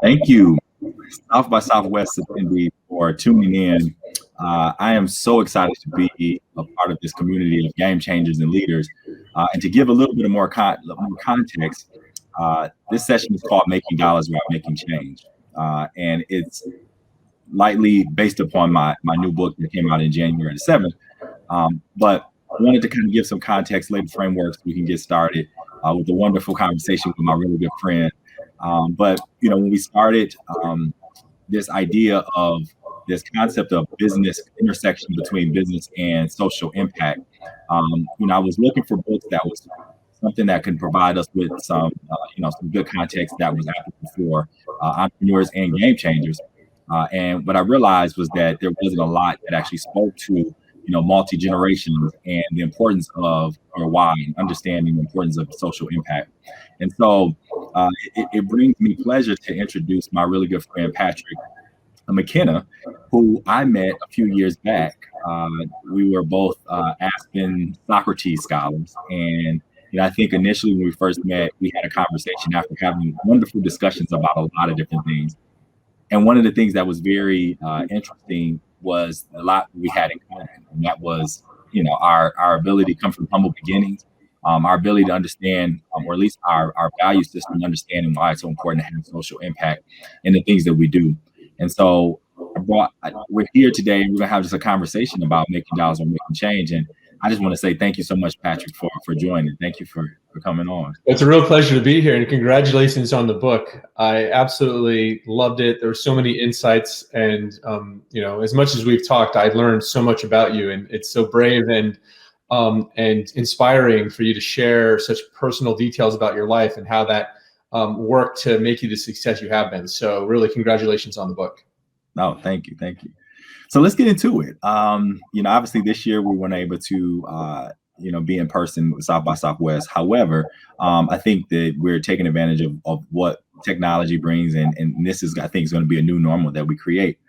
Thank you, South by Southwest attendee, for tuning in. I am so excited to be a part of this community of game changers and leaders. And to give a little bit of more context, this session is called Making Dollars While Making Change. And it's lightly based upon my new book that came out in January the 7th. But I wanted to kind of give some context, lay the framework so we can get started with a wonderful conversation with my really good friend. But when we started this idea of this concept of business intersection between business and social impact, I was looking for books that was something that can provide us with some good context that was applicable for entrepreneurs and game changers. And what I realized was that there wasn't a lot that actually spoke to multi-generations and the importance of your why and understanding the importance of social impact. And so it brings me pleasure to introduce my really good friend, Patrick McKenna, who I met a few years back. We were both Aspen Socrates scholars. And I think initially when we first met, we had a conversation after having wonderful discussions about a lot of different things. And one of the things that was very interesting was a lot we had in common, and that was, our ability to come from humble beginnings, our ability to understand, or at least our value system, understanding why it's so important to have social impact in the things that we do. And so we're here today, and we're gonna have just a conversation about making dollars or making change. And I just want to say thank you so much, Patrick, for joining. Thank you for coming on. It's a real pleasure to be here, and congratulations on the book. I absolutely loved it. There were so many insights, and as much as we've talked, I learned so much about you, and it's so brave and inspiring for you to share such personal details about your life and how that worked to make you the success you have been. So really, congratulations on the book. No, thank you. So let's get into it. Obviously this year we weren't able to, be in person with South by Southwest. However, I think that we're taking advantage of what technology brings, and this is, I think, is going to be a new normal that we create.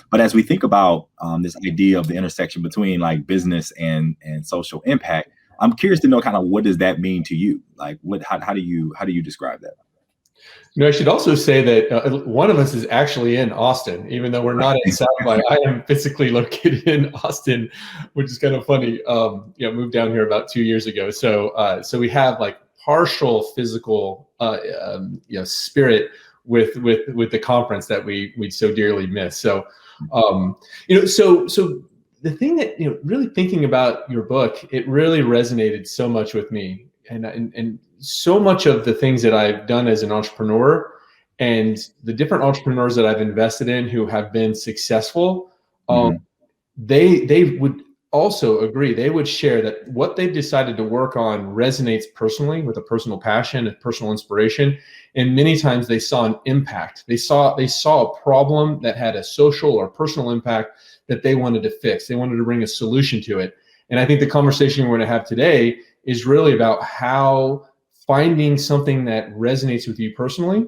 But as we think about this idea of the intersection between like business and social impact, I'm curious to know kind of what does that mean to you? Like, how do you describe that? I should also say that one of us is actually in Austin, even though we're not in South by. I am physically located in Austin, which is kind of funny. Moved down here about 2 years ago, so we have like partial physical, spirit with the conference that we so dearly miss. So, so the thing that really thinking about your book, it really resonated so much with me, and so much of the things that I've done as an entrepreneur and the different entrepreneurs that I've invested in who have been successful, they would also agree. They would share that what they've decided to work on resonates personally with a personal passion and personal inspiration. And many times they saw an impact. They saw a problem that had a social or personal impact that they wanted to fix. They wanted to bring a solution to it. And I think the conversation we're going to have today is really about how finding something that resonates with you personally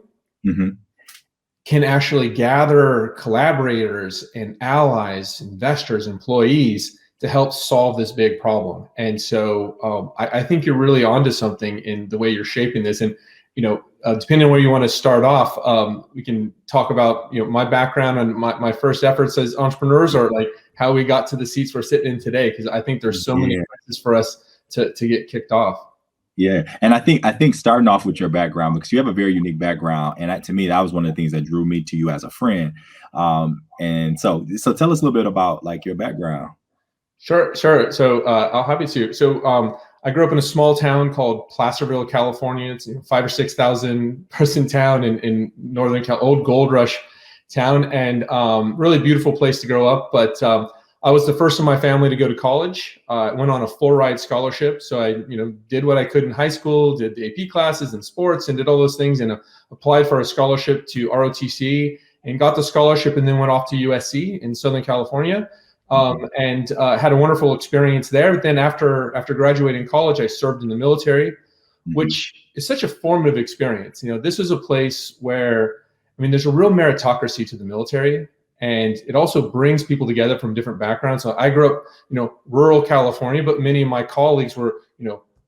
can actually gather collaborators and allies, investors, employees to help solve this big problem. And so I think you're really onto something in the way you're shaping this. And depending on where you want to start off, we can talk about my background and my first efforts as entrepreneurs, or like how we got to the seats we're sitting in today, because I think there's so many places for us to get kicked off. Yeah, and I think starting off with your background, because you have a very unique background, and to me that was one of the things that drew me to you as a friend. And so tell us a little bit about like your background. Sure. So I'll happy to. So I grew up in a small town called Placerville, California. It's 5,000 or 6,000 person town in northern old gold rush town, and really beautiful place to grow up. But I was the first in my family to go to college. I went on a full ride scholarship. So I, did what I could in high school, did the AP classes and sports and did all those things, and applied for a scholarship to ROTC and got the scholarship, and then went off to USC in Southern California. And had a wonderful experience there. But then after graduating college, I served in the military, which is such a formative experience. This is a place where, there's a real meritocracy to the military. And it also brings people together from different backgrounds. So I grew up, rural California, but many of my colleagues were,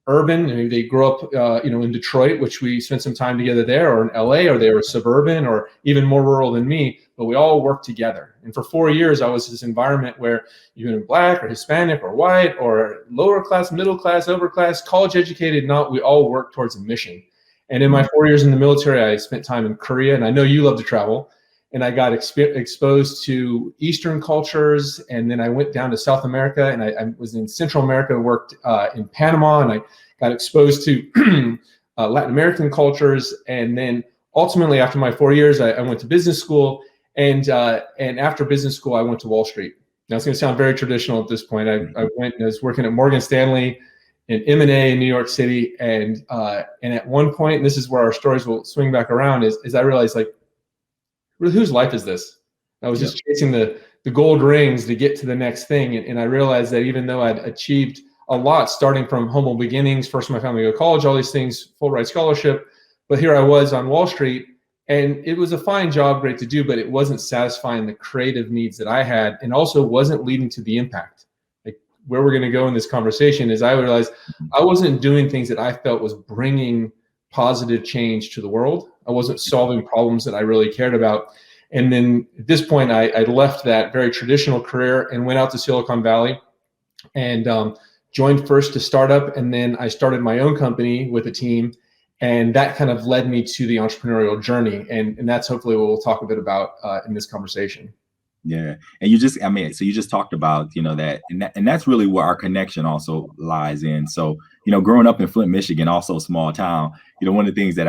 urban. Maybe they grew up, in Detroit, which we spent some time together there, or in LA, or they were suburban, or even more rural than me. But we all worked together. And for 4 years, I was in this environment where you're Black or Hispanic or white or lower class, middle class, upper class, college educated, not, we all worked towards a mission. And in my 4 years in the military, I spent time in Korea, and I know you love to travel. And I got exposed to Eastern cultures, and then I went down to South America, and I was in Central America, worked in Panama, and I got exposed to Latin American cultures. And then ultimately, after my 4 years, I went to business school, and after business school, I went to Wall Street. Now it's going to sound very traditional at this point. I went and I was working at Morgan Stanley in M&A in New York City, and at one point, and this is where our stories will swing back around, is I realized, like, whose life is this? I was just chasing the gold rings to get to the next thing. And I realized that even though I'd achieved a lot, starting from humble beginnings, first my family go to college, all these things, full ride scholarship, but here I was on Wall Street, and it was a fine job, great to do, but it wasn't satisfying the creative needs that I had, and also wasn't leading to the impact. Like, where we're going to go in this conversation is I realized I wasn't doing things that I felt was bringing positive change to the world. I wasn't solving problems that I really cared about. And then at this point, I left that very traditional career and went out to Silicon Valley and joined first a startup. And then I started my own company with a team. And that kind of led me to the entrepreneurial journey. And that's hopefully what we'll talk a bit about in this conversation. Yeah. And so you just talked about, that, and that's really where our connection also lies in. So, growing up in Flint, Michigan, also a small town, one of the things that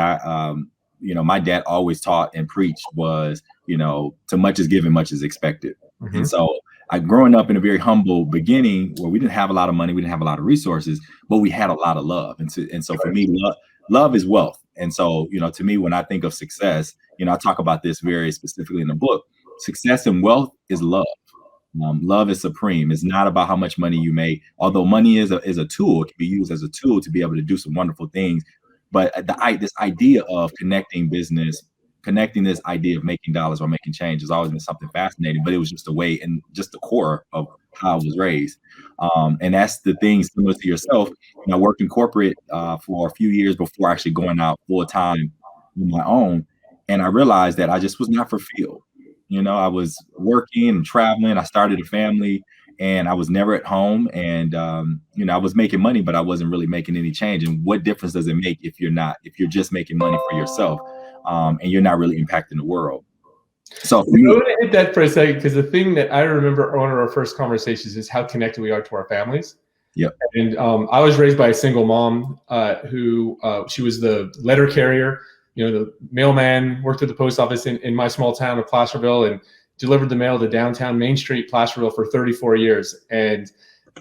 my dad always taught and preached was, to much is given, much is expected. Mm-hmm. And so growing up in a very humble beginning where we didn't have a lot of money, we didn't have a lot of resources, but we had a lot of love. And so for me, love is wealth. And so, to me, when I think of success, I talk about this very specifically in the book. Success and wealth is love. Love is supreme. It's not about how much money you make, although money is a tool. It can be used as a tool to be able to do some wonderful things. But this idea of connecting business, connecting this idea of making dollars or making change has always been something fascinating, but it was just a way and just the core of how I was raised. And that's the thing similar to yourself. I worked in corporate for a few years before actually going out full time on my own. And I realized that I just was not fulfilled. I was working and traveling. I started a family and I was never at home. And, I was making money, but I wasn't really making any change. And what difference does it make if you're just making money for yourself and you're not really impacting the world? So I'm going to hit that for a second, because the thing that I remember one of our first conversations is how connected we are to our families. Yep. And I was raised by a single mom who she was the letter carrier. The mailman, worked at the post office in my small town of Placerville and delivered the mail to downtown Main Street, Placerville, for 34 years. And,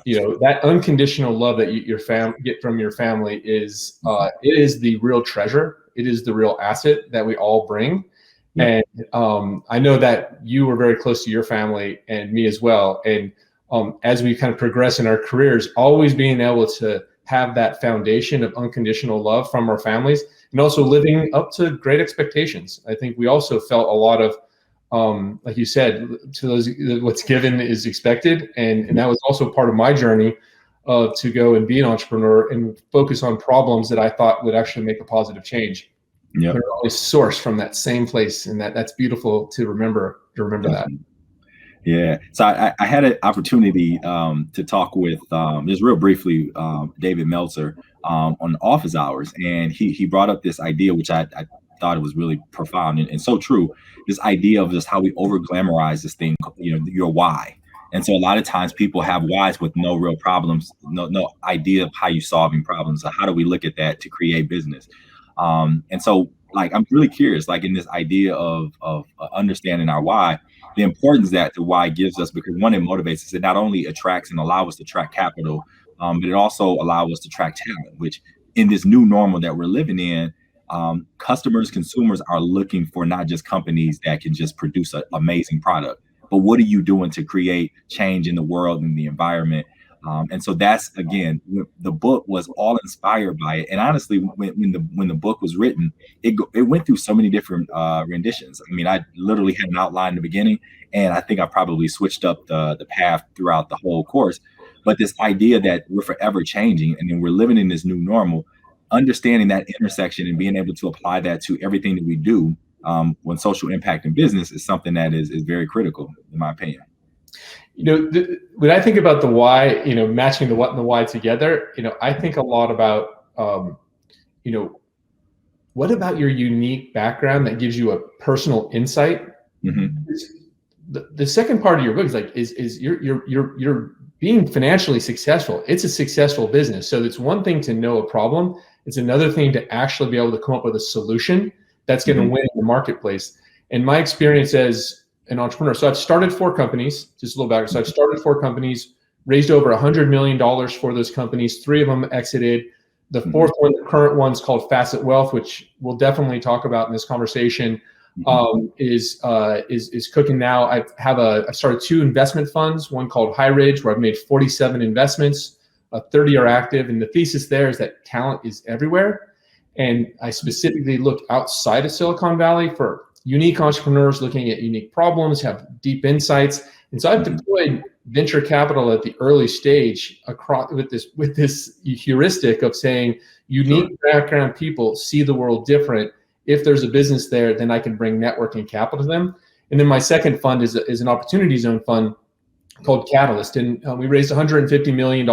that unconditional love that you get from your family is it is the real treasure. It is the real asset that we all bring. Yeah. And I know that you were very close to your family and me as well. And as we kind of progress in our careers, always being able to have that foundation of unconditional love from our families, and also living up to great expectations. I think we also felt a lot of, like you said, to those, what's given is expected. And that was also part of my journey to go and be an entrepreneur and focus on problems that I thought would actually make a positive change. Yeah, they're always sourced from that same place. And that's beautiful to remember that. Yeah. So I had an opportunity to talk with just real briefly David Meltzer on office hours, and he brought up this idea which I thought it was really profound and so true. This idea of just how we over glamorize this thing, your why. And so a lot of times people have whys with no real problems, no idea of how you solving problems. So how do we look at that to create business? And so I'm really curious, in this idea of understanding our why, the importance that the why gives us, because one, it motivates us. It not only attracts and allows us to attract capital, but it also allows us to attract talent, which in this new normal that we're living in, consumers are looking for not just companies that can just produce an amazing product, but what are you doing to create change in the world and the environment? And so that's, again, the book was all inspired by it. And honestly, when the book was written, it went through so many different renditions. I mean, I literally had an outline in the beginning, and I think I probably switched up the path throughout the whole course. But this idea that we're forever changing and then we're living in this new normal, understanding that intersection and being able to apply that to everything that we do, when social impact in business is something that is very critical, in my opinion. When I think about the why, matching the what and the why together, I think a lot about, what about your unique background that gives you a personal insight? Mm-hmm. The second part of your book is like, is you're being financially successful. It's a successful business. So it's one thing to know a problem. It's another thing to actually be able to come up with a solution that's going to win in the marketplace. And my experience as an entrepreneur, so I've started 4 companies, just a little back. So I've started 4 companies, raised over $100 million for those companies. 3 of them exited. The 4th one, the current one's called Facet Wealth, which we'll definitely talk about in this conversation, is cooking now. I've started 2 investment funds, one called High Ridge, where I've made 47 investments, 30 are active. And the thesis there is that talent is everywhere. And I specifically look outside of Silicon Valley for unique entrepreneurs looking at unique problems, have deep insights. And so I've deployed venture capital at the early stage across with this heuristic of saying unique background people see the world different. If there's a business there, then I can bring networking capital to them. And then my second fund is an opportunity zone fund called Catalyst. And we raised $150 million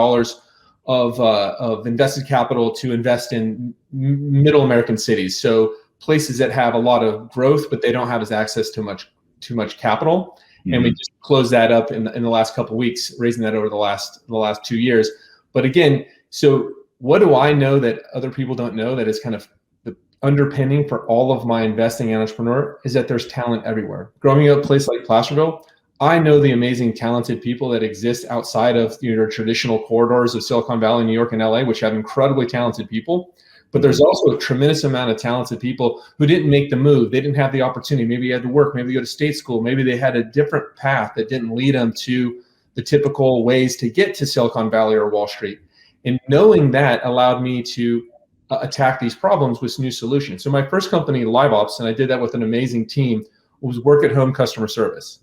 of invested capital to invest in middle American cities. So places that have a lot of growth, but they don't have access to much capital. And we just closed that up in the last couple of weeks, raising that over the last 2 years. But again, so what do I know that other people don't know that is kind of the underpinning for all of my investing and entrepreneur is that there's talent everywhere. Growing up in a place like Placerville, I know the amazing talented people that exist outside of your traditional corridors of Silicon Valley, New York, and LA, which have incredibly talented people. But there's also a tremendous amount of talented people who didn't make the move. They didn't have the opportunity. Maybe they had to work. Maybe they go to state school. Maybe they had a different path that didn't lead them to the typical ways to get to Silicon Valley or Wall Street. And knowing that allowed me to attack these problems with new solutions. So my first company, LiveOps, and I did that with an amazing team, was work at home customer service.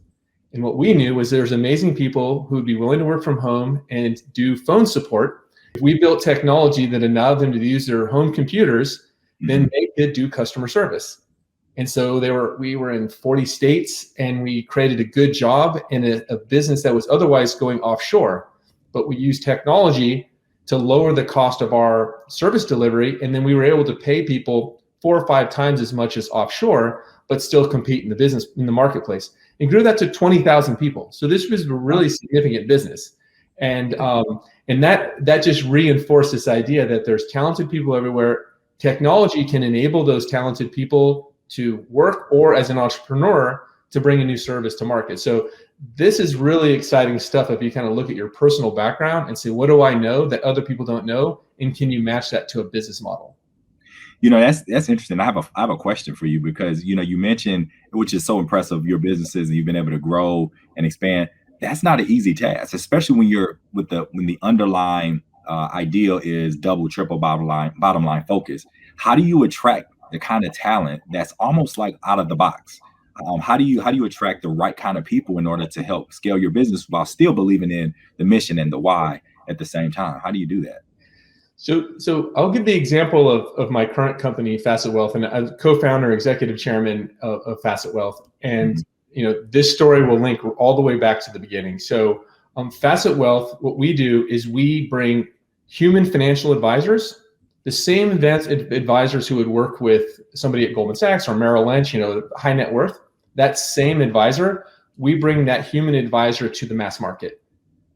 And what we knew was there's amazing people who would be willing to work from home and do phone support. If we built technology that allowed them to use their home computers, then they could do customer service. And so we were in 40 states, and we created a good job in a business that was otherwise going offshore. But we used technology to lower the cost of our service delivery. And then we were able to pay people 4 or 5 times as much as offshore, but still compete in the marketplace. And grew that to 20,000 people. So this was a really significant business. And that just reinforced this idea that there's talented people everywhere. Technology can enable those talented people to work, or as an entrepreneur to bring a new service to market. So this is really exciting stuff if you kind of look at your personal background and say, what do I know that other people don't know? And can you match that to a business model? That's interesting. I have a question for you, because you mentioned, which is so impressive, your businesses and you've been able to grow and expand. That's not an easy task, especially when you're when the underlying ideal is double, triple bottom line focus. How do you attract the kind of talent that's almost like out of the box? How do you attract the right kind of people in order to help scale your business while still believing in the mission and the why at the same time? How do you do that? So I'll give the example of my current company, Facet Wealth, and I'm co-founder, executive chairman of Facet Wealth. And this story will link all the way back to the beginning. So Facet Wealth, what we do is we bring human financial advisors, the same advanced advisors who would work with somebody at Goldman Sachs or Merrill Lynch, high net worth. That same advisor, we bring that human advisor to the mass market.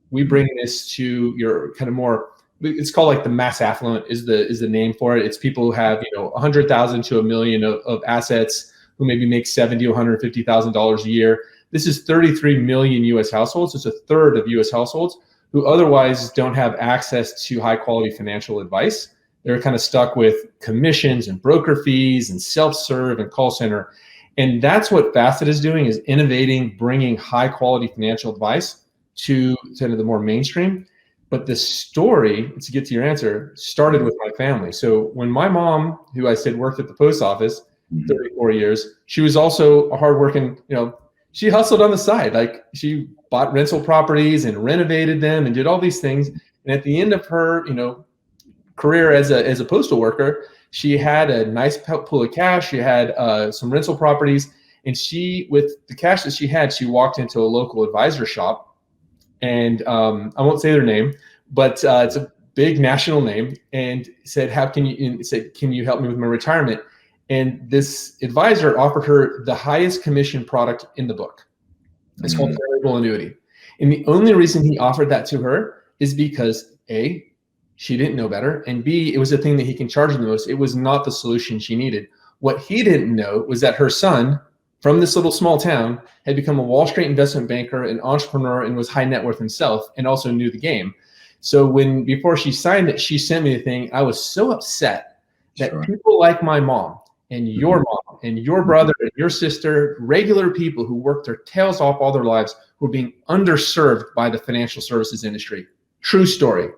We bring this to your kind of more, it's called like the mass affluent is the name for it. It's people who have 100,000 to $1 million of assets, who maybe make $70,000 to $150,000 a year. This is 33 million U.S. households. It's a third of U.S. households who otherwise don't have access to high quality financial advice. They're kind of stuck with commissions and broker fees and self-serve and call center. And that's what Facet is doing, is innovating, bringing high quality financial advice to kind of the more mainstream. But the story, to get to your answer, started with my family. So when my mom, who I said worked at the post office 34 years, she was also a hardworking, she hustled on the side. Like she bought rental properties and renovated them and did all these things. And at the end of her, career as a postal worker, she had a nice pool of cash. She had some rental properties, and with the cash that she had, she walked into a local advisor shop, and I won't say their name, but it's a big national name, and said, can you help me with my retirement? And this advisor offered her the highest commission product in the book. It's called variable annuity. And the only reason he offered that to her is because A, she didn't know better, and B, it was the thing that he can charge the most. It was not the solution she needed. What he didn't know was that her son from this little small town had become a Wall Street investment banker, an entrepreneur, and was high net worth himself, and also knew the game. So before she signed it, she sent me the thing. I was so upset that people like my mom and your mom and your brother and your sister, regular people who worked their tails off all their lives, were being underserved by the financial services industry. True story.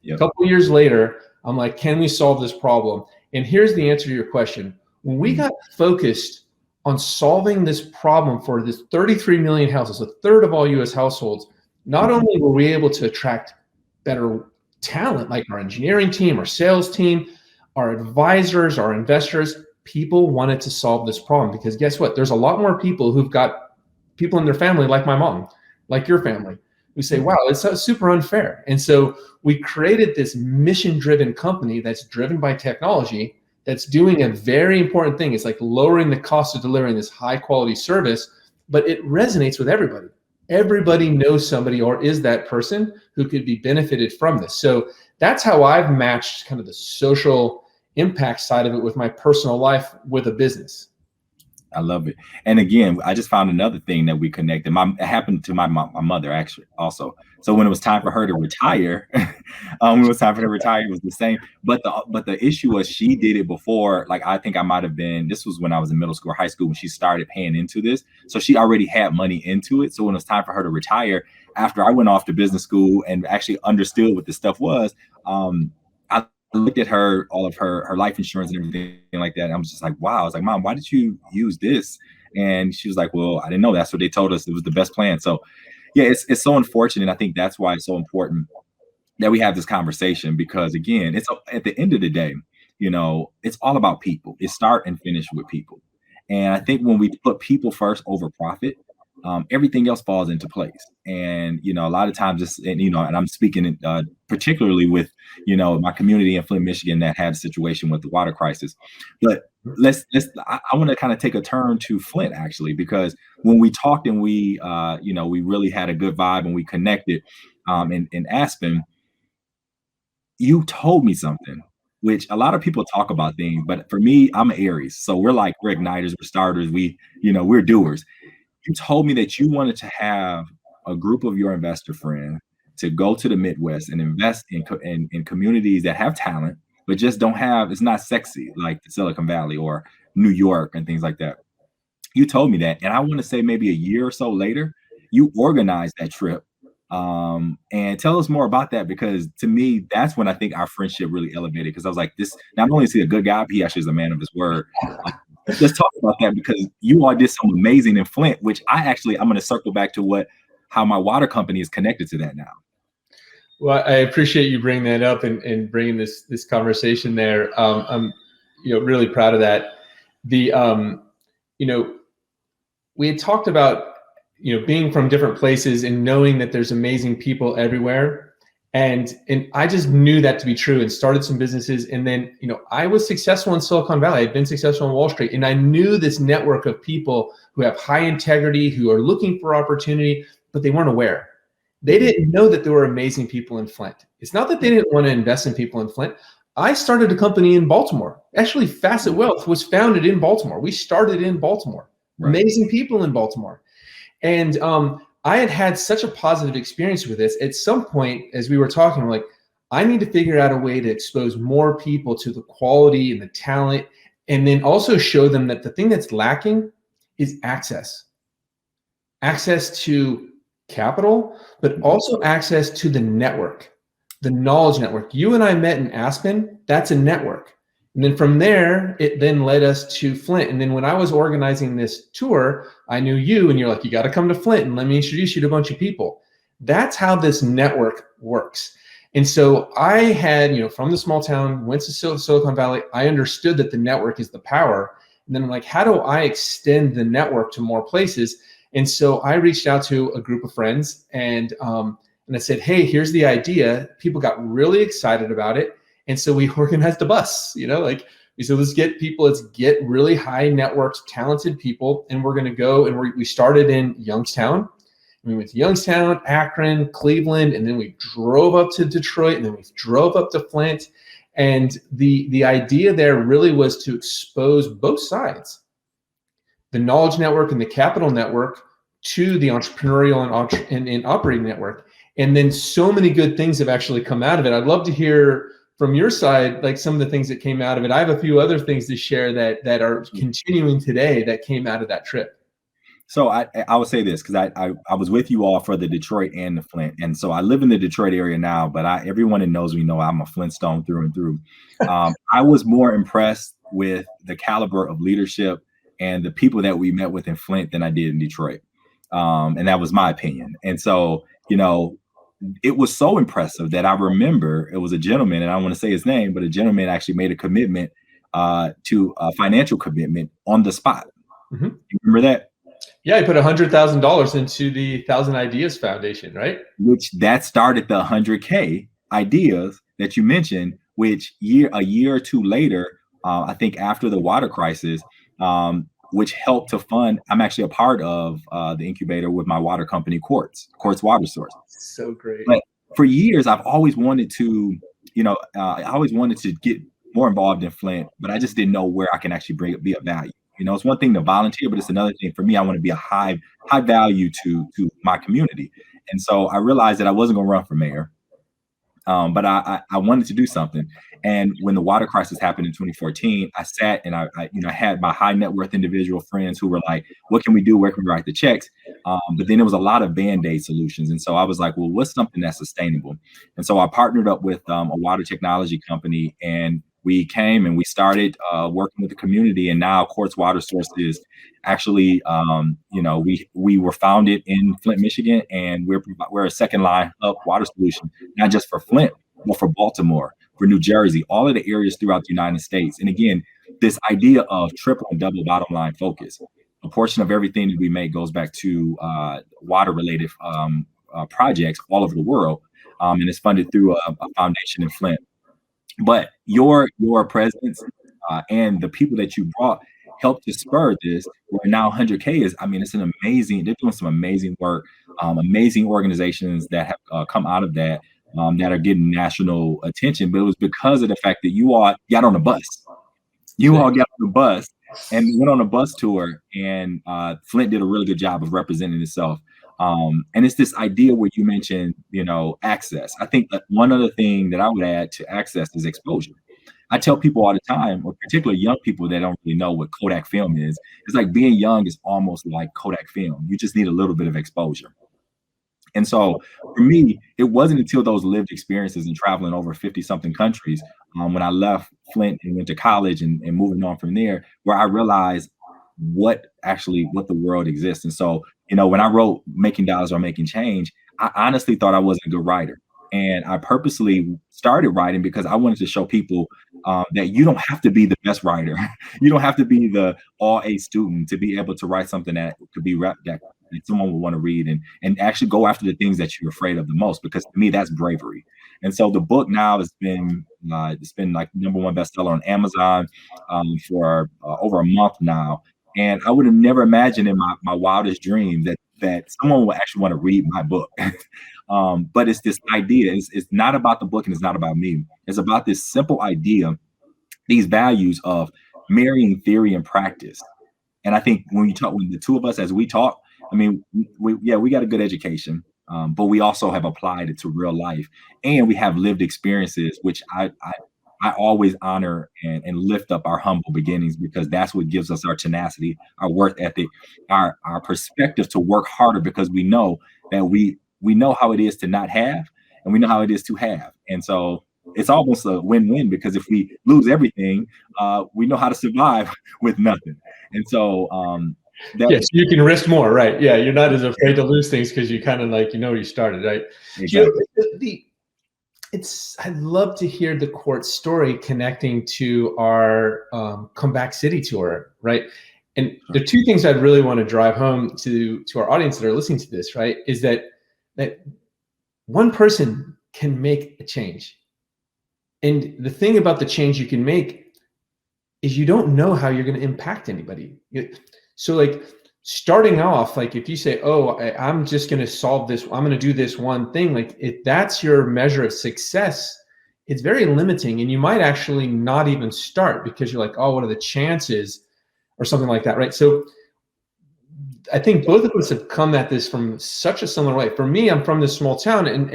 Yep. A couple of years later, I'm like, can we solve this problem? And here's the answer to your question. When we got focused on solving this problem for this 33 million houses, a third of all U.S. households, not only were we able to attract better talent like our engineering team, our sales team, our advisors, our investors, people wanted to solve this problem, because guess what? There's a lot more people who've got people in their family like my mom, like your family, who say, wow, it's super unfair. And so we created this mission-driven company that's driven by technology, that's doing a very important thing. It's like lowering the cost of delivering this high-quality service, but it resonates with everybody. Everybody knows somebody or is that person who could be benefited from this. So that's how I've matched kind of the social impact side of it with my personal life with a business. I love it. And again, I just found another thing that we connected. It happened to my mother actually also. So when it was time for her to retire, it was the same. But the issue was she did it before. Like, I think I might have been, this was when I was in middle school or high school when she started paying into this. So she already had money into it. So when it was time for her to retire, after I went off to business school and actually understood what this stuff was, I looked at all of her life insurance and everything like that. And I was just like, wow. I was like, Mom, why did you use this? And she was like, well, I didn't know. That's what they told us. It was the best plan. So yeah, it's so unfortunate. I think that's why it's so important that we have this conversation, because again, it's at the end of the day, it's all about people. It start and finish with people. And I think when we put people first over profit, everything else falls into place. And, a lot of times and I'm speaking particularly with, my community in Flint, Michigan, that had a situation with the water crisis. But I want to kind of take a turn to Flint, actually, because when we talked and we really had a good vibe and we connected in Aspen, you told me something, which a lot of people talk about things, but for me, I'm an Aries. So we're igniters, we're starters, we're doers. You told me that you wanted to have a group of your investor friends to go to the Midwest and invest in communities that have talent, but just it's not sexy like the Silicon Valley or New York and things like that. You told me that. And I want to say maybe a year or so later, you organized that trip. And tell us more about that, because to me, that's when I think our friendship really elevated, because I was like, this, not only is he a good guy, but he actually is a man of his word. Let's talk about that, because you all did some amazing in Flint, which I'm going to circle back to how my water company is connected to that now. Well, I appreciate you bringing that up and bringing this conversation there. I'm really proud of that. We had talked about being from different places and knowing that there's amazing people everywhere. And I just knew that to be true and started some businesses. And then, I was successful in Silicon Valley. I'd been successful on Wall Street. And I knew this network of people who have high integrity, who are looking for opportunity, but they weren't aware. They didn't know that there were amazing people in Flint. It's not that they didn't want to invest in people in Flint. I started a company in Baltimore. Actually, Facet Wealth was founded in Baltimore. We started in Baltimore. Right. Amazing people in Baltimore. And I had such a positive experience with this. At some point, as we were talking, I'm like, I need to figure out a way to expose more people to the quality and the talent, and then also show them that the thing that's lacking is access. Access to capital, but also access to the network, the knowledge network. You and I met in Aspen. That's a network. And then from there, it then led us to Flint. And then when I was organizing this tour, I knew you, and you're like, you got to come to Flint and let me introduce you to a bunch of people. That's how this network works. And so I had, from the small town, went to Silicon Valley. I understood that the network is the power. And then I'm like, how do I extend the network to more places? And so I reached out to a group of friends and I said, hey, here's the idea. People got really excited about it. And so we organized a bus, we said, let's get really high networked, talented people. And we're going to go, and we started in Youngstown. We went to Youngstown, Akron, Cleveland, and then we drove up to Detroit, and then we drove up to Flint. And the idea there really was to expose both sides, the knowledge network and the capital network, to the entrepreneurial and operating network. And then so many good things have actually come out of it. I'd love to hear from your side, like some of the things that came out of it. I have a few other things to share that are continuing today that came out of that trip. So I would say this, because I was with you all for the Detroit and the Flint. And so I live in the Detroit area now, but everyone that knows me know I'm a Flintstone through and through. I was more impressed with the caliber of leadership and the people that we met with in Flint than I did in Detroit. And that was my opinion. And so, it was so impressive that I remember it was a gentleman, and I don't want to say his name, but a gentleman actually made a commitment to a financial commitment on the spot. Mm-hmm. You remember that? Yeah, he put $100,000 into the 1,000 Ideas Foundation, right? Which that started the 100K ideas that you mentioned, which a year or two later, I think after the water crisis, which helped to fund. I'm actually a part of the incubator with my water company, Quartz Water Source. So great. But for years, I've always wanted to, I always wanted to get more involved in Flint, but I just didn't know where I can actually be of value. It's one thing to volunteer, but it's another thing for me. I want to be a high value to my community. And so I realized that I wasn't going to run for mayor. But I wanted to do something. And when the water crisis happened in 2014, I sat and I had my high net worth individual friends who were like, what can we do? Where can we write the checks? But then there was a lot of Band-Aid solutions. And so I was like, well, what's something that's sustainable? And so I partnered up with a water technology company, and we came and we started working with the community. And now Quartz Water Source is actually, we were founded in Flint, Michigan, and we're a second line of water solution, not just for Flint, but for Baltimore, for New Jersey, all of the areas throughout the United States. And again, this idea of triple and double bottom line focus, a portion of everything that we make goes back to water related projects all over the world. And it's funded through a foundation in Flint. But your presence and the people that you brought helped to spur this, where now 100K is, they're doing some amazing work, amazing organizations that have come out of that, that are getting national attention. But it was because of the fact that you all got on a bus. You all got on the bus and went on a bus tour, and Flint did a really good job of representing itself. And it's this idea where you mentioned, access. I think that one other thing that I would add to access is exposure. I tell people all the time, or particularly young people that don't really know what Kodak film is, it's like being young is almost like Kodak film. You just need a little bit of exposure. And so for me, it wasn't until those lived experiences and traveling over 50 something countries, when I left Flint and went to college and moving on from there, where I realized what the world exists. And so, when I wrote Making Dollars or Making Change, I honestly thought I wasn't a good writer. And I purposely started writing because I wanted to show people that you don't have to be the best writer. You don't have to be the all A student to be able to write something that could be that someone would want to read and actually go after the things that you're afraid of the most, because to me, that's bravery. And so the book now has been like #1 bestseller on Amazon for over a month now. And I would have never imagined in my wildest dream that someone would actually want to read my book. But it's this idea. It's not about the book and it's not about me. It's about this simple idea, these values of marrying theory and practice. And I think when the two of us, as we talk, we got a good education, but we also have applied it to real life, and we have lived experiences, which I always honor and lift up our humble beginnings, because that's what gives us our tenacity, our work ethic, our perspective to work harder, because we know that we know how it is to not have, and we know how it is to have. And so it's almost a win-win, because if we lose everything, we know how to survive with nothing. And so yes, you can risk more, right? Yeah, you're not as afraid to lose things because you kind of like, you started, right? Exactly. I'd love to hear the Quartz story connecting to our Comeback City tour, right? And the two things I'd really want to drive home to our audience that are listening to this, right, is that one person can make a change. And the thing about the change you can make is you don't know how you're going to impact anybody. So like starting off, like if you say, oh, I'm just going to solve this, I'm going to do this one thing, like if that's your measure of success, it's very limiting, and you might actually not even start because you're like, oh, what are the chances or something like that, right? So I think both of us have come at this from such a similar way. For me, I'm from this small town, and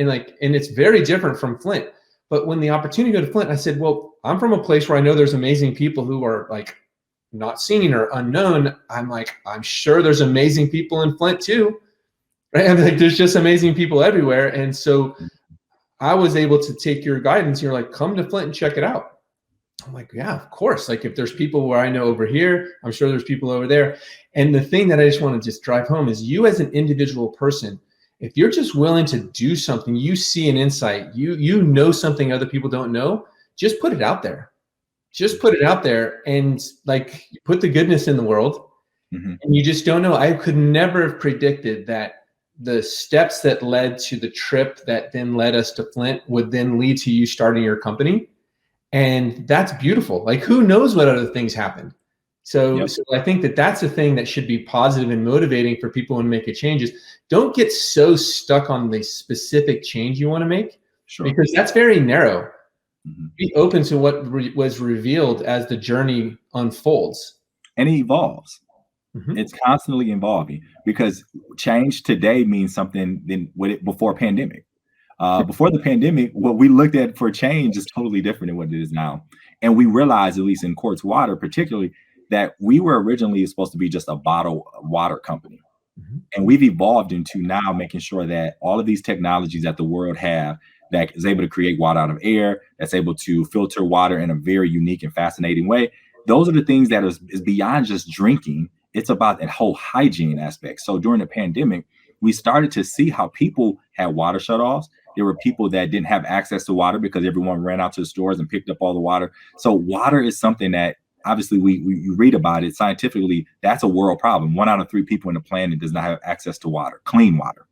it's very different from Flint. But when the opportunity to go to Flint, I said, well, I'm from a place where I know there's amazing people who are like not seen or unknown. I'm like, I'm sure there's amazing people in Flint too, right? I'm like, there's just amazing people everywhere. And so I was able to take your guidance. You're like, come to Flint and check it out. I'm like, yeah, of course. Like if there's people where I know over here, I'm sure there's people over there. And the thing that I just want to just drive home is you as an individual person, if you're just willing to do something, you see an insight, you know something other people don't know, just put it out there. Just put it out there and like put the goodness in the world. Mm-hmm. And you just don't know. I could never have predicted that the steps that led to the trip that then led us to Flint would then lead to you starting your company. And that's beautiful. Like who knows what other things happened. So I think that that's a thing that should be positive and motivating for people when making changes. Don't get so stuck on the specific change you want to make, because that's very narrow. Mm-hmm. Be open to what was revealed as the journey unfolds. And it evolves. Mm-hmm. It's constantly evolving, because change today means something than what it before pandemic. Before the pandemic, what we looked at for change is totally different than what it is now. And we realized, at least in Quartz Water particularly, that we were originally supposed to be just a bottled water company. Mm-hmm. And we've evolved into now making sure that all of these technologies that the world have that is able to create water out of air, that's able to filter water in a very unique and fascinating way, those are the things that is beyond just drinking. It's about that whole hygiene aspect. So during the pandemic, we started to see how people had water shutoffs. There were people that didn't have access to water because everyone ran out to the stores and picked up all the water. So water is something that obviously we read about it scientifically. That's a world problem. 1 out of 3 people on the planet does not have access to water, clean water.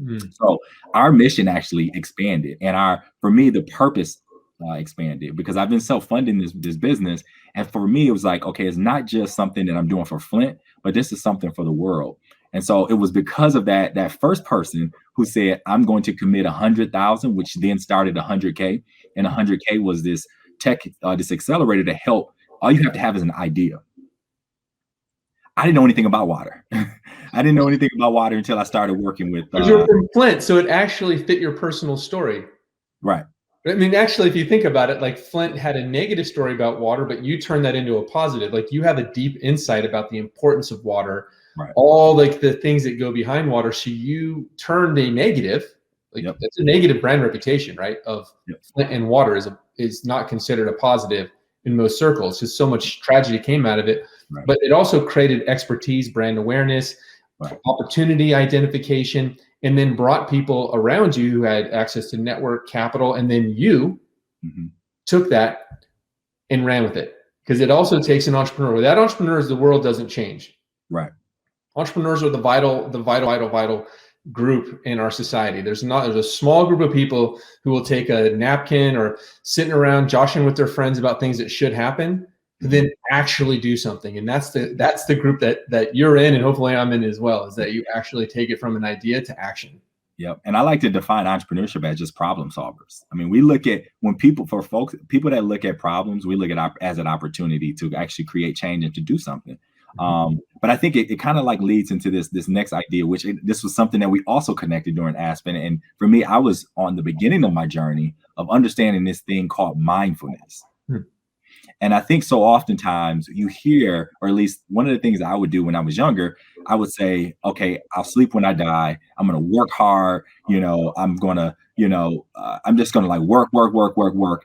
Mm. So our mission actually expanded, and for me, the purpose expanded, because I've been self-funding this business. And for me, it was like, okay, it's not just something that I'm doing for Flint, but this is something for the world. And so it was because of that first person who said, I'm going to commit 100,000, which then started 100K. And 100K was this this accelerator to help. All you have to have is an idea. I didn't know anything about water. I didn't know anything about water until I started working with. You're from Flint, so it actually fit your personal story. Right. I mean, actually, if you think about it, like Flint had a negative story about water, but you turned that into a positive. Like you have a deep insight about the importance of water, right, all like the things that go behind water. So you turned a negative, like that's a negative brand reputation, right? Of Flint and water is not considered a positive in most circles, because so much tragedy came out of it. Right. But it also created expertise, brand awareness, right, opportunity identification, and then brought people around you who had access to network capital. And then you took that and ran with it, because it also takes an entrepreneur. Without entrepreneurs, the world doesn't change. Right. Entrepreneurs are the vital group in our society. There's a small group of people who will take a napkin or sitting around joshing with their friends about things that should happen, to then actually do something. And that's the group that you're in, and hopefully I'm in as well, is that you actually take it from an idea to action. Yep. And I like to define entrepreneurship as just problem solvers. I mean, we look at people that look at problems, we look at as an opportunity to actually create change and to do something. But I think it kind of like leads into this next idea, which this was something that we also connected during Aspen. And for me, I was on the beginning of my journey of understanding this thing called mindfulness. And I think so oftentimes you hear, or at least one of the things I would do when I was younger, I would say, okay, I'll sleep when I die. I'm going to work hard. I'm going to, I'm just going to like work,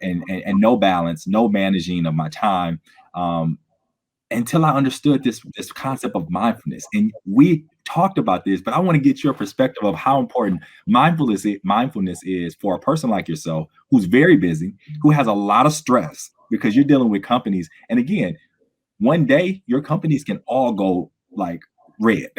and no balance, no managing of my time. Until I understood this concept of mindfulness. And we talked about this, but I want to get your perspective of how important mindfulness is for a person like yourself, who's very busy, who has a lot of stress because you're dealing with companies. And again, one day your companies can all go like red.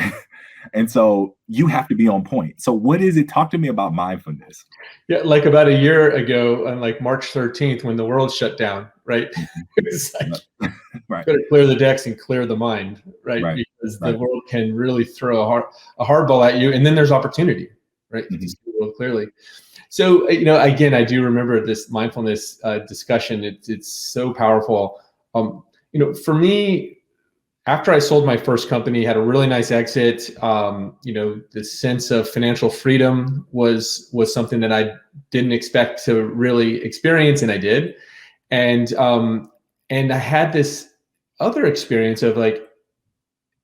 And so you have to be on point. So what is it? Talk to me about mindfulness. Yeah, like about a year ago on like March 13th, when the world shut down, right? It was like, right. Better clear the decks and clear the mind, right? Because the world can really throw a hardball at you, and then there's opportunity, right? Mm-hmm. To see the world clearly. So, again, I do remember this mindfulness discussion. It's so powerful. For me, after I sold my first company, had a really nice exit. The sense of financial freedom was something that I didn't expect to really experience, and I did. And I had this other experience of like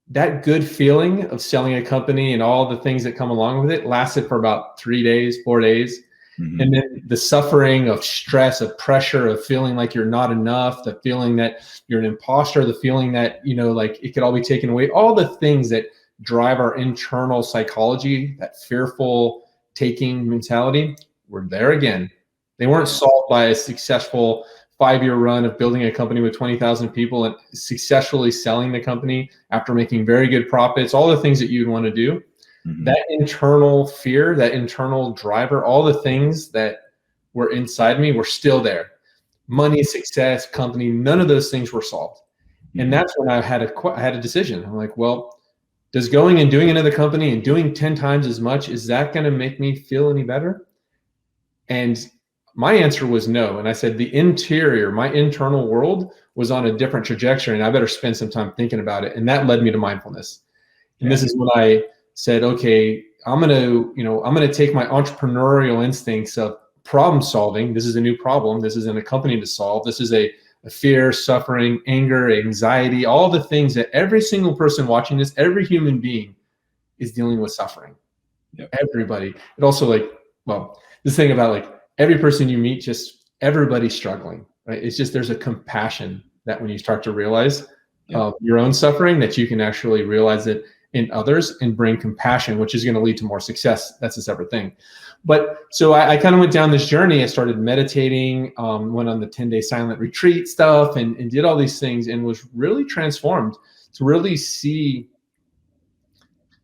that good feeling of selling a company and all the things that come along with it lasted for about 3 days, 4 days. Mm-hmm. And then the suffering of stress, of pressure, of feeling like you're not enough, the feeling that you're an imposter, the feeling that, like it could all be taken away, all the things that drive our internal psychology, that fearful taking mentality, were there again. They weren't solved by a successful 5-year run of building a company with 20,000 people and successfully selling the company after making very good profits, all the things that you'd want to do. Mm-hmm. That internal fear, that internal driver, all the things that were inside me were still there. Money, success, company, none of those things were solved. Mm-hmm. And that's when I had a decision. I'm like, well, does going and doing another company and doing 10 times as much, is that going to make me feel any better? And my answer was no. And I said, the interior, my internal world was on a different trajectory, and I better spend some time thinking about it. And that led me to mindfulness. And this is when I said, okay, I'm going to take my entrepreneurial instincts of problem solving. This is a new problem. This isn't a company to solve. This is a fear, suffering, anger, anxiety, all the things that every single person watching this, every human being is dealing with suffering. Yep. Everybody. It also this thing about every person you meet, just everybody's struggling, right? It's just, there's a compassion that when you start to realize your own suffering, that you can actually realize it in others and bring compassion, which is going to lead to more success. That's a separate thing. But so I kind of went down this journey. I started meditating, went on the 10-day silent retreat stuff and did all these things, and was really transformed to really see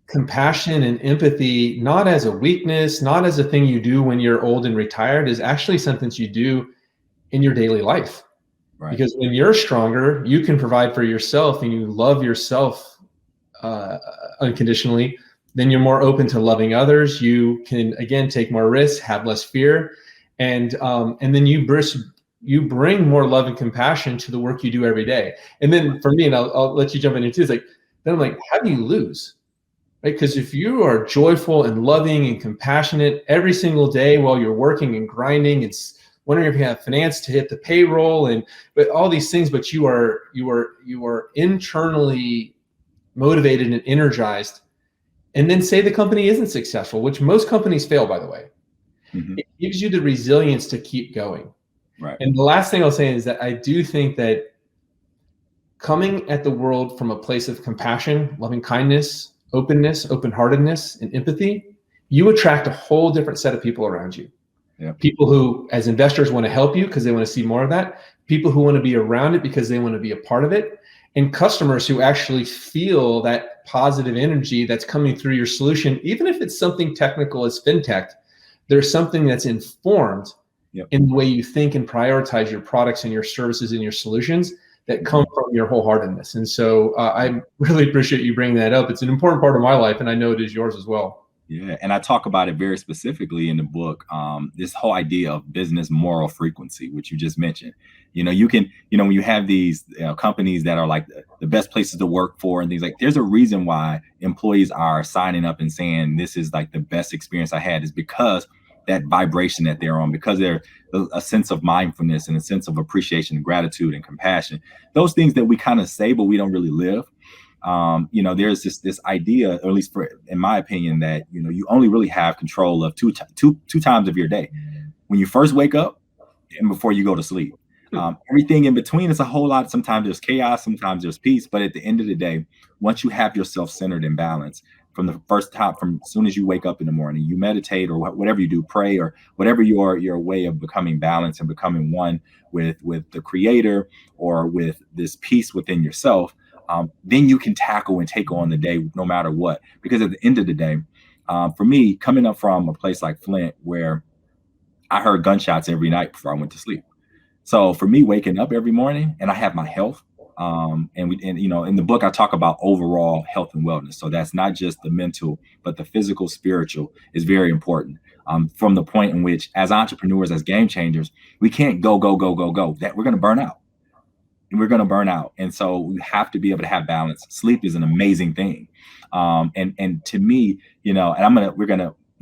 compassion and empathy, not as a weakness, not as a thing you do when you're old and retired, is actually something that you do in your daily life. Right. Because when you're stronger, you can provide for yourself and you love yourself unconditionally, then you're more open to loving others. You can, again, take more risks, have less fear, and then you bring more love and compassion to the work you do every day. And then for me, and I'll let you jump in here too, then I'm like, how do you lose? Right? Because if you are joyful and loving and compassionate every single day while you're working and grinding, it's wondering if you have finance to hit the payroll but all these things, but you are internally motivated and energized, and then say the company isn't successful, which most companies fail, by the way. Mm-hmm. It gives you the resilience to keep going. Right. And the last thing I'll say is that I do think that coming at the world from a place of compassion, loving kindness, openness, open-heartedness, and empathy, you attract a whole different set of people around you. Yeah. People who, as investors, want to help you because they want to see more of that. People who want to be around it because they want to be a part of it. And customers who actually feel that positive energy that's coming through your solution, even if it's something technical as fintech, there's something that's informed in the way you think and prioritize your products and your services and your solutions that come from your wholeheartedness. And so I really appreciate you bringing that up. It's an important part of my life, and I know it is yours as well. Yeah, and I talk about it very specifically in the book, this whole idea of business moral frequency, which you just mentioned. You can, when you have these companies that are like the best places to work for and things like, there's a reason why employees are signing up and saying this is like the best experience I had, is because that vibration that they're on, because they're a sense of mindfulness and a sense of appreciation and gratitude and compassion. Those things that we kind of say, but we don't really live. There's this idea, or at least in my opinion, that, you only really have control of two times of your day: when you first wake up and before you go to sleep. Everything in between is a whole lot. Sometimes there's chaos, sometimes there's peace. But at the end of the day, once you have yourself centered and balanced, from the first time, from as soon as you wake up in the morning, you meditate or whatever you do, pray, or whatever your way of becoming balanced and becoming one with the Creator, or with this peace within yourself, then you can tackle and take on the day no matter what. Because at the end of the day, for me, coming up from a place like Flint, where I heard gunshots every night before I went to sleep. So for me, waking up every morning, and I have my health, and in the book I talk about overall health and wellness. So that's not just the mental, but the physical, spiritual is very important. From the point in which, as entrepreneurs, as game changers, we can't go. That we're going to burn out. And so we have to be able to have balance. Sleep is an amazing thing. And to me, and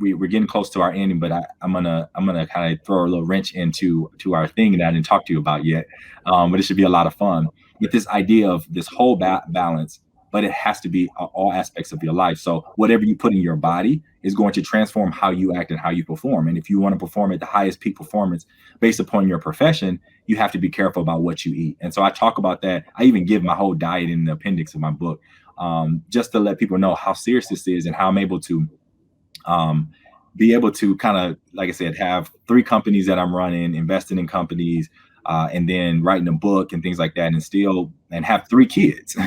we're getting close to our ending, but I'm gonna kind of throw a little wrench into our thing that I didn't talk to you about yet. But it should be a lot of fun with this idea of this whole balance, but it has to be all aspects of your life. So whatever you put in your body is going to transform how you act and how you perform. And if you want to perform at the highest peak performance based upon your profession, you have to be careful about what you eat. And so I talk about that. I even give my whole diet in the appendix of my book, just to let people know how serious this is and how I'm able to be able to kind of, like I said, have 3 companies that I'm running, investing in companies, and then writing a book and things like that, and have 3 kids,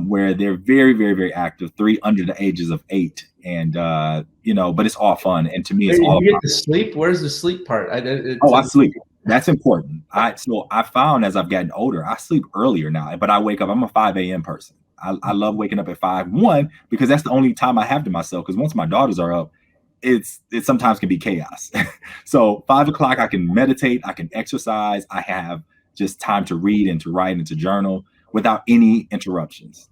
where they're very, very, very active, 3 under the ages of 8. And, but it's all fun. And to me, it's all you get to sleep. Where's the sleep part? I sleep. That's important. So I found as I've gotten older, I sleep earlier now, but I wake up, I'm a 5 a.m. person. I love waking up at 5, because that's the only time I have to myself. Because once my daughters are up, it sometimes can be chaos. So 5 o'clock, I can meditate, I can exercise, I have just time to read and to write and to journal without any interruptions.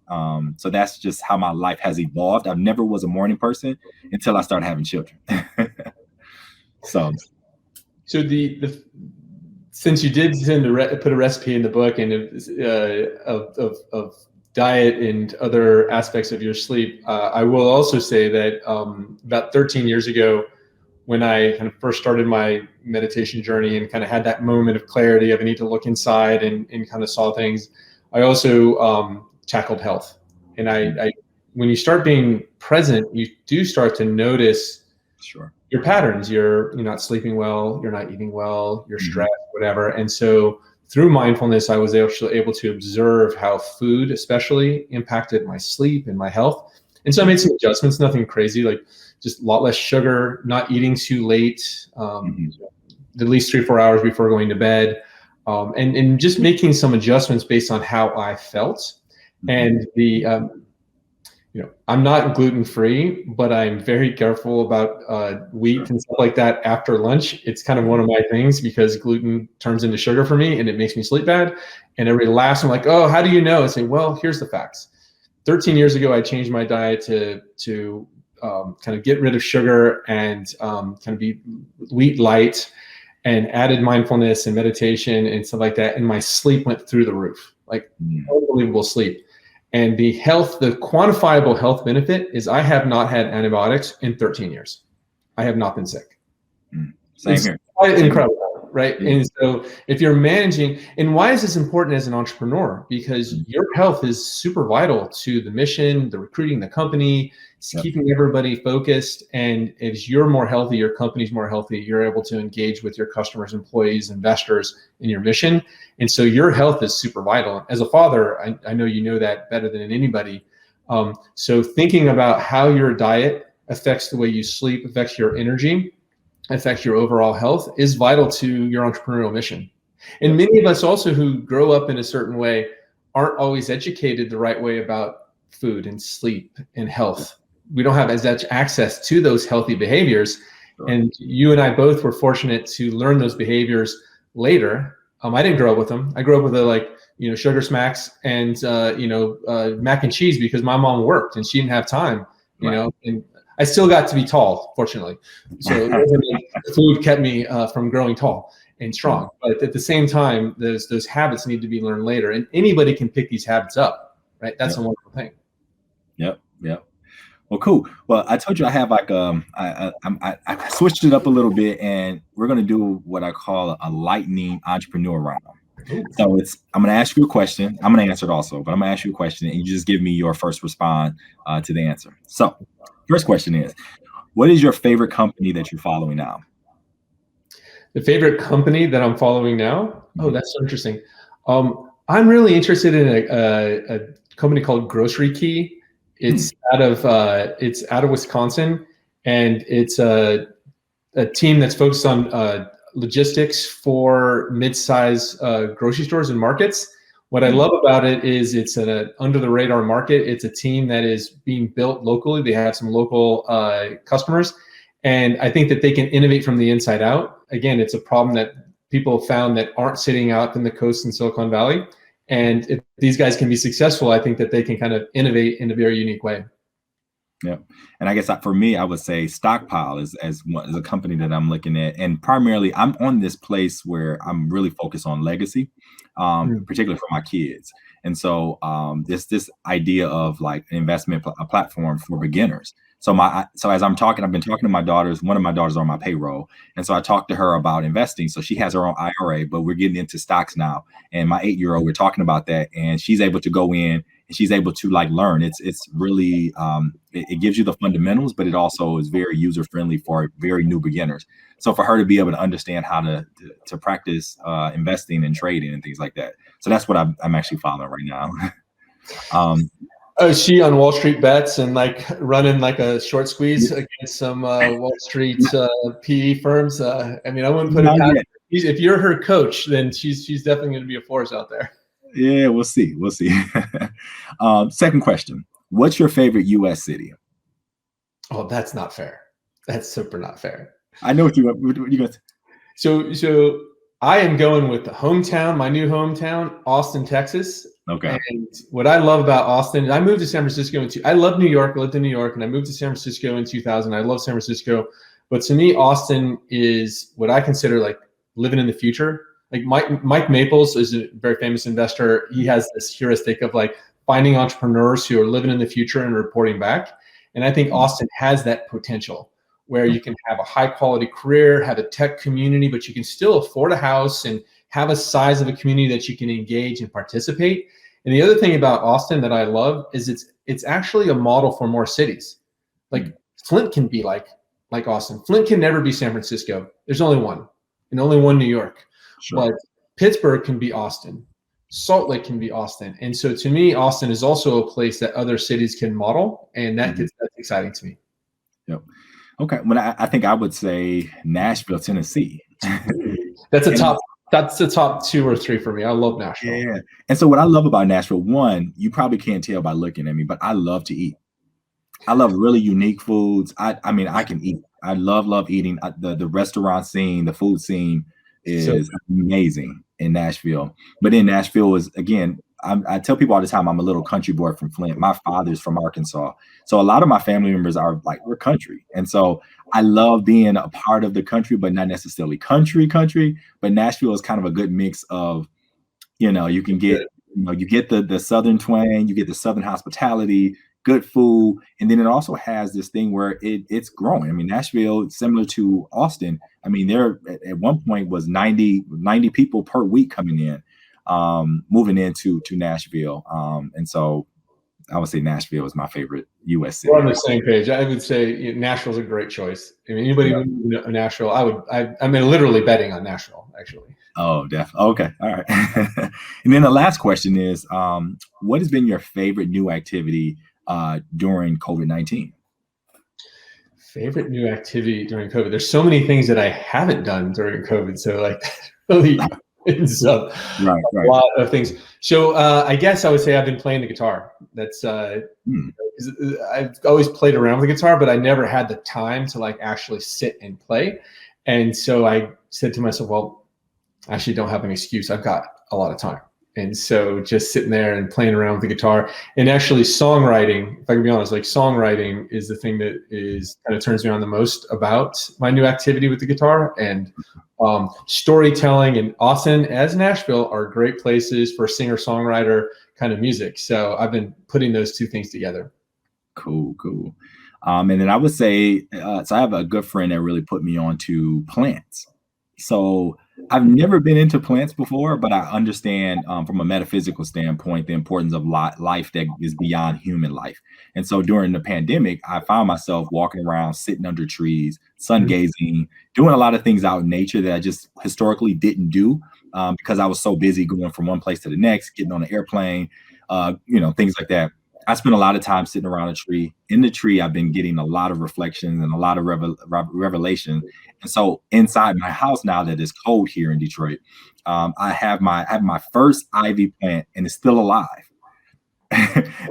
So that's just how my life has evolved. I never was a morning person until I started having children. So the since you did put a recipe in the book and of diet and other aspects of your sleep, I will also say that about 13 years ago, when I kind of first started my meditation journey and kind of had that moment of clarity of I need to look inside and kind of saw things, I also tackled health. And I when you start being present, you do start to notice your patterns. You're not sleeping well, you're not eating well, you're stressed, whatever. And so through mindfulness, I was actually able to observe how food especially impacted my sleep and my health. And so I made some adjustments, nothing crazy, like just a lot less sugar, not eating too late, at least 3-4 hours before going to bed, and just making some adjustments based on how I felt. And I'm not gluten-free, but I'm very careful about wheat and stuff like that after lunch. It's kind of one of my things because gluten turns into sugar for me and it makes me sleep bad. And everybody laughs. I'm like, oh, how do you know? I say, well, here's the facts. 13 years ago, I changed my diet to kind of get rid of sugar and kind of be wheat light, and added mindfulness and meditation and stuff like that. And my sleep went through the roof, like unbelievable sleep. And the quantifiable health benefit is I have not had antibiotics in 13 years. I have not been sick. Same here. Quite incredible, right? Yeah. And so if you're managing, and why is this important as an entrepreneur? Because your health is super vital to the mission, the recruiting, the company, keeping everybody focused. And as you're more healthy, your company's more healthy, you're able to engage with your customers, employees, investors in your mission. And so your health is super vital. As a father, I know you know that better than anybody. So thinking about how your diet affects the way you sleep, affects your energy, affects your overall health is vital to your entrepreneurial mission. And many of us also who grow up in a certain way aren't always educated the right way about food and sleep and health. We don't have as much access to those healthy behaviors. And you and I both were fortunate to learn those behaviors later. I didn't grow up with them. I grew up with sugar smacks and mac and cheese because my mom worked and she didn't have time, and I still got to be tall, fortunately. So it wasn't like the food kept me from growing tall and strong. But at the same time, those habits need to be learned later, and anybody can pick these habits up, right? That's a wonderful thing. Yep. Yep. Well, cool. Well, I told you I have like I switched it up a little bit, and we're gonna do what I call a lightning entrepreneur round. So I'm gonna ask you a question. I'm gonna answer it also, but I'm gonna ask you a question, and you just give me your first response to the answer. So, first question is, what is your favorite company that you're following now? The favorite company that I'm following now? Oh, that's so interesting. I'm really interested in a company called Grocery Key. It's out of Wisconsin, and it's a team that's focused on logistics for mid-size grocery stores and markets. What I love about it is it's an under the radar market. It's a team that is being built locally. They have some local customers, and I think that they can innovate from the inside out. Again, it's a problem that people have found that aren't sitting out in the coast in Silicon Valley. And if these guys can be successful, I think that they can kind of innovate in a very unique way. Yeah. And I guess for me, I would say Stockpile is a company that I'm looking at. And primarily, I'm on this place where I'm really focused on legacy, particularly for my kids. And so this idea of like an investment platform for beginners. So as I'm talking, I've been talking to my daughters. One of my daughters on my payroll, and so I talked to her about investing. So she has her own IRA, but we're getting into stocks now. And my 8-year-old, we're talking about that, and she's able to go in and she's able to like learn. It's really it gives you the fundamentals, but it also is very user friendly for very new beginners. So for her to be able to understand how to practice investing and trading and things like that. So that's what I'm actually following right now. Is she on Wall Street bets and like running like a short squeeze against some Wall Street PE firms? I mean, I wouldn't put it past her. If you're her coach, then she's definitely going to be a force out there. Yeah, we'll see. We'll see. Second question: what's your favorite U.S. city? Oh, that's not fair. That's super not fair. I know what you got. So I am going with the hometown, my new hometown, Austin, Texas. Okay. And what I love about Austin, I moved to San Francisco I love New York. I lived in New York, and I moved to San Francisco in 2000. I love San Francisco, but to me, Austin is what I consider like living in the future. Like Mike Maples is a very famous investor. He has this heuristic of like finding entrepreneurs who are living in the future and reporting back. And I think Austin has that potential where you can have a high quality career, have a tech community, but you can still afford a house and have a size of a community that you can engage and participate. And the other thing about Austin that I love is it's actually a model for more cities. Like Flint can be like Austin. Flint can never be San Francisco. There's only one, and only one New York. Sure. But Pittsburgh can be Austin. Salt Lake can be Austin. And so to me, Austin is also a place that other cities can model, and that's exciting to me. Yep. Okay. Well, I think I would say Nashville, Tennessee. That's the top 2 or 3 for me. I love Nashville. Yeah. And so what I love about Nashville, one, you probably can't tell by looking at me, but I love to eat. I love really unique foods. I mean, I can eat. I love eating. The restaurant scene, the food scene is amazing in Nashville. But in Nashville is, again, I tell people all the time, I'm a little country boy from Flint. My father's from Arkansas. So a lot of my family members are like, we're country. And so I love being a part of the country, but not necessarily country. But Nashville is kind of a good mix of, you can get, you get the Southern twang, you get the Southern hospitality, good food. And then it also has this thing where it's growing. I mean, Nashville, similar to Austin, I mean, there at one point was 90 people per week coming in, moving into Nashville. And so I would say Nashville is my favorite U.S. city. We're on the same page. I would say Nashville's a great choice. I mean, anybody who knows Nashville, I'm literally betting on Nashville, actually. Oh, definitely. Okay. All right. And then the last question is, what has been your favorite new activity during COVID-19? Favorite new activity during COVID? There's so many things that I haven't done during COVID. So like really ends up a lot of things. So I guess I would say I've been playing the guitar. That's I've always played around with the guitar, but I never had the time to like actually sit and play. And so I said to myself, well, I actually don't have an excuse. I've got a lot of time. And so just sitting there and playing around with the guitar, and actually songwriting, if I can be honest, like songwriting is the thing that is kind of turns me on the most about my new activity with the guitar. And storytelling and Austin as Nashville are great places for singer-songwriter kind of music. So I've been putting those two things together. Cool, cool. And then I would say, so I have a good friend that really put me on to plants. So I've never been into plants before, but I understand from a metaphysical standpoint the importance of life that is beyond human life. And so during the pandemic, I found myself walking around, sitting under trees, sun gazing, doing a lot of things out in nature that I just historically didn't do because I was so busy going from one place to the next, getting on an airplane, things like that. I spent a lot of time sitting around a tree. In the tree, I've been getting a lot of reflections and a lot of revelation. And so inside my house now that it's cold here in Detroit, I have my first ivy plant and it's still alive.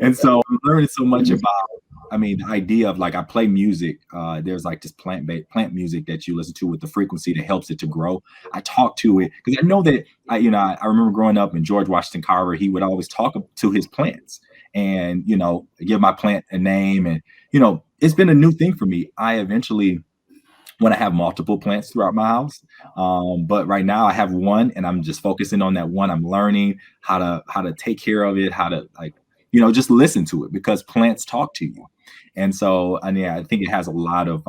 And so I'm learning so much about, the idea of like I play music. There's like this plant music that you listen to with the frequency that helps it to grow. I talk to it because I know that I remember growing up and George Washington Carver, he would always talk to his plants and give my plant a name. And it's been a new thing for me. I eventually want to have multiple plants throughout my house, but right now I have one and I'm just focusing on that one. I'm learning how to take care of it, how to just listen to it because plants talk to you. And so I think it has a lot of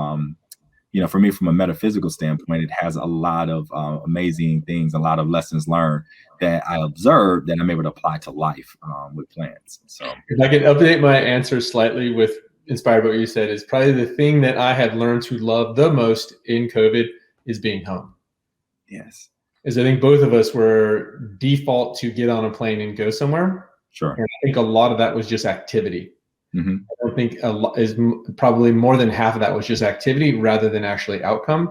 for me from a metaphysical standpoint, it has a lot of amazing things, a lot of lessons learned that I observed that I'm able to apply to life with plants. So if I can update my answer slightly with inspired by what you said, is probably the thing that I have learned to love the most in COVID is being home. Yes. Is I think both of us were default to get on a plane and go somewhere. Sure. And I think a lot of that was just activity. Mm-hmm. I don't think is probably more than half of that was just activity rather than actually outcome.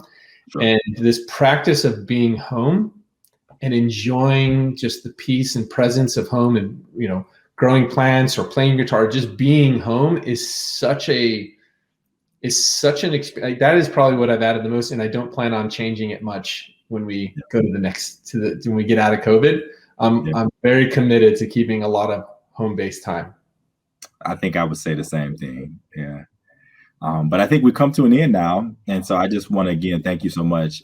Sure. And this practice of being home and enjoying just the peace and presence of home and, growing plants or playing guitar, just being home is such an experience. That is probably what I've added the most. And I don't plan on changing it much when we go to when we get out of COVID. I'm very committed to keeping a lot of home-based time. I think I would say the same thing. Yeah. But I think we come to an end now. And so I just want to, again, thank you so much,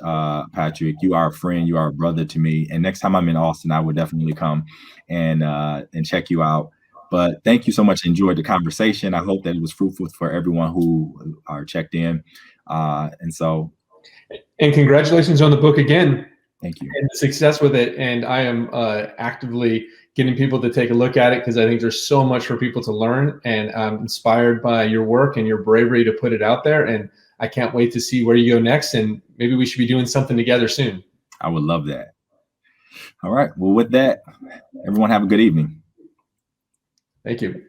Patrick. You are a friend. You are a brother to me. And next time I'm in Austin, I will definitely come and check you out. But thank you so much. I enjoyed the conversation. I hope that it was fruitful for everyone who are checked in. And congratulations on the book again. Thank you. And success with it. And I am actively getting people to take a look at it because I think there's so much for people to learn. And I'm inspired by your work and your bravery to put it out there. And I can't wait to see where you go next. And maybe we should be doing something together soon. I would love that. All right. Well, with that, everyone have a good evening. Thank you.